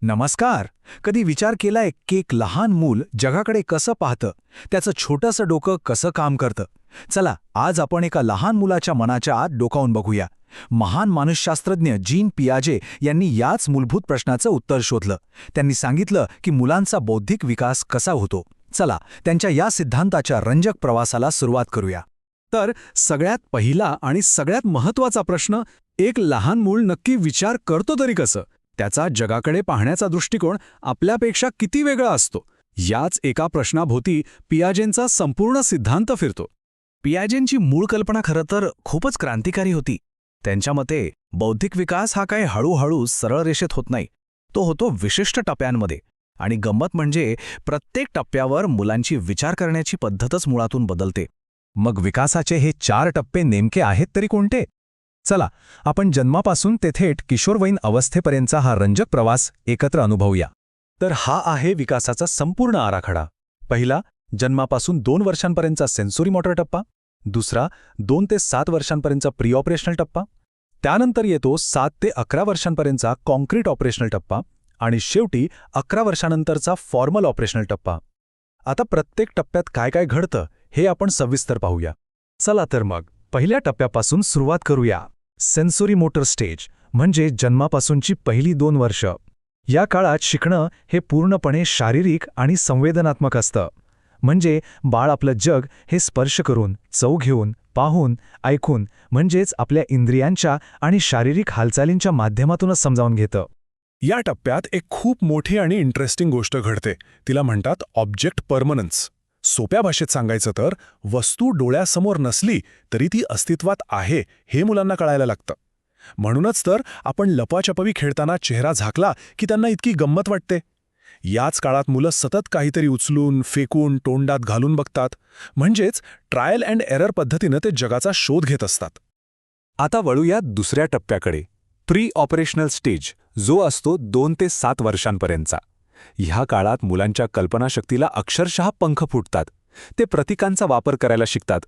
नमस्कार. कधी विचार केलाय की एक लहान मूल जगाकडे कसं पाहतं, त्याचं छोटंसं डोकं कसं काम करतं? चला, आज आपण एका लहान मुलाच्या मनाच्या आत डोकावून बघूया. महान मानसशास्त्रज्ञ जीन पियाजे यांनी याच मूलभूत प्रश्नाचं उत्तर शोधलं. त्यांनी सांगितलं की मुलांचा बौद्धिक विकास कसा होतो. चला, त्यांच्या या सिद्धांताच्या रंजक प्रवासाला सुरुवात करूया. तर सगळ्यात पहिला आणि सगळ्यात महत्त्वाचा प्रश्न, एक लहान मूल नक्की विचार करतो तरी कसं? त्याचा जगाकडे पाहण्याचा दृष्टिकोन आपल्यापेक्षा किती वेगळा असतो? याच एका प्रश्नाभोवती पियाजेंचा संपूर्ण सिद्धांत फिरतो. पियाजेंची मूळ कल्पना खरं तर खूपच क्रांतिकारी होती. त्यांच्या मते बौद्धिक विकास हा काही हळूहळू सरळ रेषेत होत नाही, तो होतो विशिष्ट टप्प्यांमध्ये. आणि गंमत म्हणजे प्रत्येक टप्प्यावर मुलांची विचार करण्याची पद्धतच मुळातून बदलते. मग विकासाचे हे 4 टप्पे नेमके आहेत तरी कोणते? चला, आपण जन्मापासून ते थेट किशोरवयीन अवस्थेपर्यंतचा हा रंजक प्रवास एकत्र अनुभवूया. तर हा आहे विकासाचा संपूर्ण आराखडा. पहिला, जन्मापासून 2 वर्षांपर्यंतचा सेन्सोरी मोटर टप्पा. दुसरा, 2 ते 7 वर्षांपर्यंतचा प्री ऑपरेशनल टप्पा. त्यानंतर येतो 7 ते 11 वर्षांपर्यंतचा कॉन्क्रीट ऑपरेशनल टप्पा. आणि शेवटी 11 वर्षांनंतरचा फॉर्मल ऑपरेशनल टप्पा. आता प्रत्येक टप्प्यात काय काय घडतं हे आपण सविस्तर पाहूया. चला तर मग पहिल्या टप्प्यापासून सुरुवात करूया. सेन्सोरी मोटर स्टेज म्हणजे जन्मापासूनची पहिली 2 वर्ष. या काळात शिकणं हे पूर्णपणे शारीरिक आणि संवेदनात्मक असतं. म्हणजे बाळ आपलं जग हे स्पर्श करून, चव घेऊन, पाहून, ऐकून, म्हणजेच आपल्या इंद्रियांच्या आणि शारीरिक हालचालींच्या माध्यमातूनच समजावून घेतं. या टप्प्यात एक खूप मोठी आणि इंटरेस्टिंग गोष्ट घडते. तिला म्हणतात ऑब्जेक्ट परमनन्स. सोप्या भाषेत सांगायचं तर वस्तू डोळ्यासमोर नसली तरी ती अस्तित्वात आहे हे मुलांना कळायला लागतं. म्हणूनच तर आपण लपाछपवी खेळताना चेहरा झाकला की त्यांना इतकी गंमत वाटते. याच काळात मुलं सतत काहीतरी उचलून, फेकून, तोंडात घालून बघतात. म्हणजेच ट्रायल अँड एरर पद्धतीनं ते जगाचा शोध घेत असतात. आता वळूया दुसऱ्या टप्प्याकडे, प्री ऑपरेशनल स्टेज, जो असतो 2 ते 7 वर्षांपर्यंतचा. ह्या काळात मुलांच्या कल्पनाशक्तीला अक्षरशः पंख फुटतात. ते प्रतीकांचा वापर करायला शिकतात,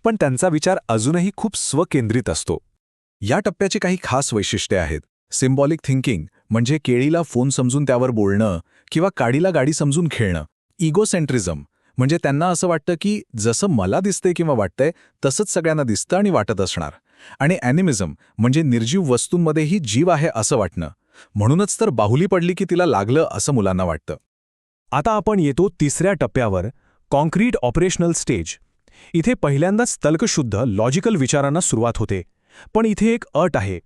पण त्यांचा विचार अजूनही खूप स्वकेंद्रित असतो. या टप्प्याची काही खास वैशिष्ट्ये आहेत. सिम्बॉलिक थिंकिंग म्हणजे केळीला फोन समजून त्यावर बोलणं किंवा काडीला गाडी समजून खेळणं. इगोसेंट्रिझम म्हणजे त्यांना असं वाटतं की जसं मला दिसतंय किंवा वाटतंय तसंच सगळ्यांना दिसतं आणि वाटत असणार. आणि ॲनिमिझम म्हणजे निर्जीव वस्तूंमध्येही जीव आहे असं वाटणं. म्हणूनच तर बाहुली पडली की तिला लागलं असं मुलांना वाटतं. आता आपण येतो तिसऱ्या टप्प्यावर, कॉन्क्रीट ऑपरेशनल स्टेज. इथे पहिल्यांदाच तर्कशुद्ध लॉजिकल विचारांना सुरुवात होते. पण इथे एक अट आहे.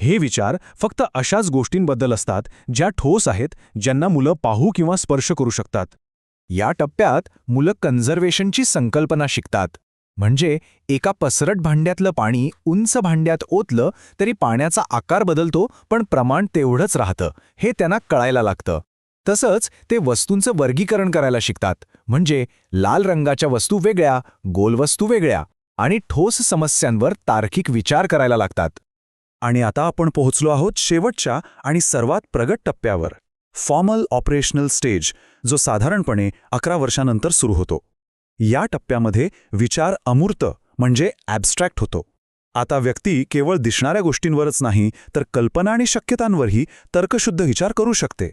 हे विचार फक्त अशाच गोष्टींबद्दल असतात ज्या ठोस आहेत, ज्यांना मुलं पाहू किंवा स्पर्श करू शकतात. या टप्प्यात मुलं कन्झर्वेशनची संकल्पना शिकतात. म्हणजे एका पसरट भांड्यातलं पाणी उंच भांड्यात ओतलं तरी पाण्याचा आकार बदलतो, पण प्रमाण तेवढंच राहतं हे त्यांना कळायला लागतं. तसंच ते वस्तूंचं वर्गीकरण करायला शिकतात. म्हणजे लाल रंगाच्या वस्तू वेगळ्या, गोल वस्तू वेगळ्या, आणि ठोस समस्यांवर तार्किक विचार करायला लागतात. आणि आता आपण पोहोचलो आहोत शेवटच्या आणि सर्वात प्रगत टप्प्यावर, फॉर्मल ऑपरेशनल स्टेज, जो साधारणपणे 11 वर्षांनंतर सुरू होतो. या टप्प्यामध्ये विचार अमूर्त म्हणजे ॲब्स्ट्रॅक्ट होतो. आता व्यक्ती केवळ दिसणाऱ्या गोष्टींवरच नाही तर कल्पना आणि शक्यतांवरही तर्कशुद्ध विचार करू शकते.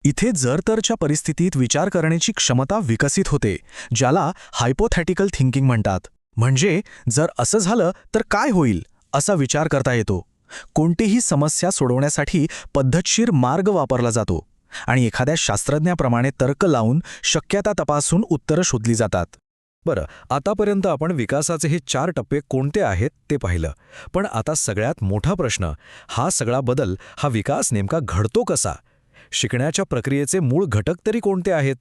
इथे जर-तरच्या परिस्थितीत विचार करण्याची क्षमता विकसित होते, ज्याला हायपोथेटिकल थिंकिंग म्हणतात. म्हणजे जर असं झालं तर काय होईल असा विचार करता येतो. कोणतीही समस्या सोडवण्यासाठी पद्धतशीर मार्ग वापरला जातो आणि एखाद्या शास्त्रज्ञाप्रमाणे तर्क लावून शक्यता तपासून उत्तरं शोधली जातात. बरं, आतापर्यंत आपण विकासाचे हे 4 टप्पे कोणते आहेत ते पाहिलं. पण आता सगळ्यात मोठा प्रश्न, हा सगळा बदल, हा विकास नेमका घडतो कसा? शिकण्याच्या प्रक्रियेचे मूळ घटक तरी कोणते आहेत?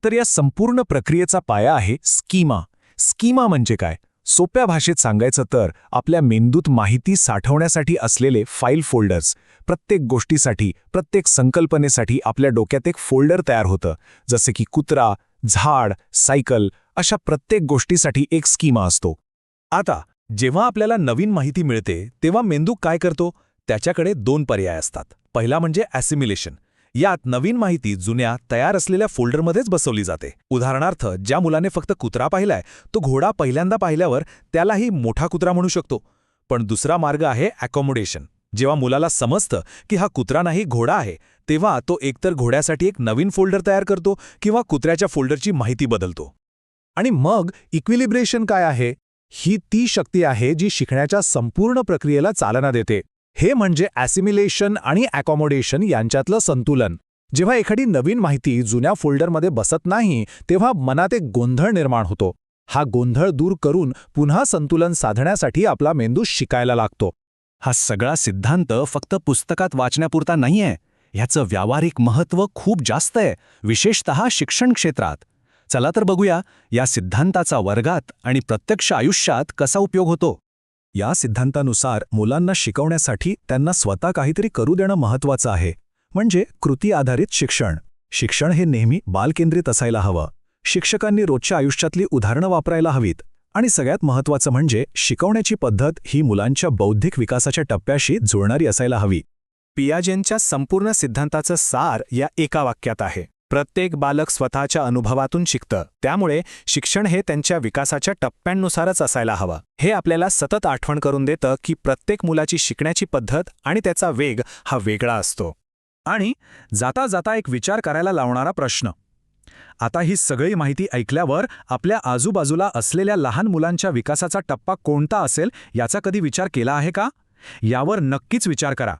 तर या संपूर्ण प्रक्रियेचा पाया आहे स्कीमा. स्कीमा म्हणजे काय? सोप्या भाषेत सांगायचं तर आपल्या मेंदूत माहिती साठवण्यासाठी असलेले फाईल फोल्डर्स. प्रत्येक गोष्टीसाठी, प्रत्येक संकल्पनेसाठी आपल्या डोक्यात एक फोल्डर तयार होतं. जसे की कुत्रा, झाड, सायकल, अशा प्रत्येक गोष्टीसाठी एक स्कीमा असतो. आता जेव्हा आपल्याला नवीन माहिती मिळते तेव्हा मेंदू काय करतो? त्याच्याकडे 2 पर्याय असतात. पहिला म्हणजे ॲसिमिलेशन. यात नवीन माहिती जुन्या तयार असलेल्या फोल्डरमध्येच बसवली जाते. उदाहरणार्थ, ज्या मुलाने फक्त कुत्रा पाहिलाय तो घोडा पहिल्यांदा पाहिल्यावर त्यालाही मोठा कुत्रा म्हणू शकतो. पण दुसरा मार्ग आहे अकोमोडेशन. जेव्हा मुलाला समजतं की हा कुत्रा नाही घोडा आहे, तेव्हा तो एकतर घोड्यासाठी एक नवीन फोल्डर तयार करतो किंवा कुत्र्याच्या फोल्डरची माहिती बदलतो. आणि मग इक्विलिब्रेशन काय आहे? ही ती शक्ती आहे जी शिकण्याच्या संपूर्ण प्रक्रियेला चालना देते. हे म्हणजे ॲसिमिलेशन आणि ॲकॉमोडेशन यांच्यातलं संतुलन. जेव्हा एखादी नवीन माहिती जुन्या फोल्डरमध्ये बसत नाही, तेव्हा मनात एक गोंधळ निर्माण होतो. हा गोंधळ दूर करून पुन्हा संतुलन साधण्यासाठी आपला मेंदू शिकायला लागतो. हा सगळा सिद्धांत फक्त पुस्तकात वाचण्यापुरता नाहीये. ह्याचं व्यावहारिक महत्त्व खूप जास्त आहे, विशेषतः शिक्षण क्षेत्रात. चला तर बघूया या सिद्धांताचा वर्गात आणि प्रत्यक्ष आयुष्यात कसा उपयोग होतो. या सिद्धांतानुसार मुलांना शिकवण्यासाठी त्यांना स्वतः काहीतरी करू देणं महत्त्वाचं आहे. म्हणजे कृती आधारित शिक्षण. शिक्षण हे नेहमी बालकेंद्रित असायला हवं. शिक्षकांनी रोजच्या आयुष्यातली उदाहरणं वापरायला हवीत. आणि सगळ्यात महत्त्वाचं म्हणजे शिकवण्याची पद्धत ही मुलांच्या बौद्धिक विकासाच्या टप्प्याशी जुळणारी असायला हवी. पियाजेंच्या संपूर्ण सिद्धांताचं सार या एका वाक्यात आहे. प्रत्येक बालक स्वतःच्या अनुभवातून शिकतं, त्यामुळे शिक्षण हे त्यांच्या विकासाच्या टप्प्यांनुसारच असायला हवं. हे आपल्याला सतत आठवण करून देतं की प्रत्येक मुलाची शिकण्याची पद्धत आणि त्याचा वेग हा वेगळा असतो. आणि जाता जाता एक विचार करायला लावणारा प्रश्न. आता ही सगळी माहिती ऐकल्यावर आपल्या आजूबाजूला असलेल्या लहान मुलांच्या विकासाचा टप्पा कोणता असेल याचा कधी विचार केला आहे का? यावर नक्कीच विचार करा.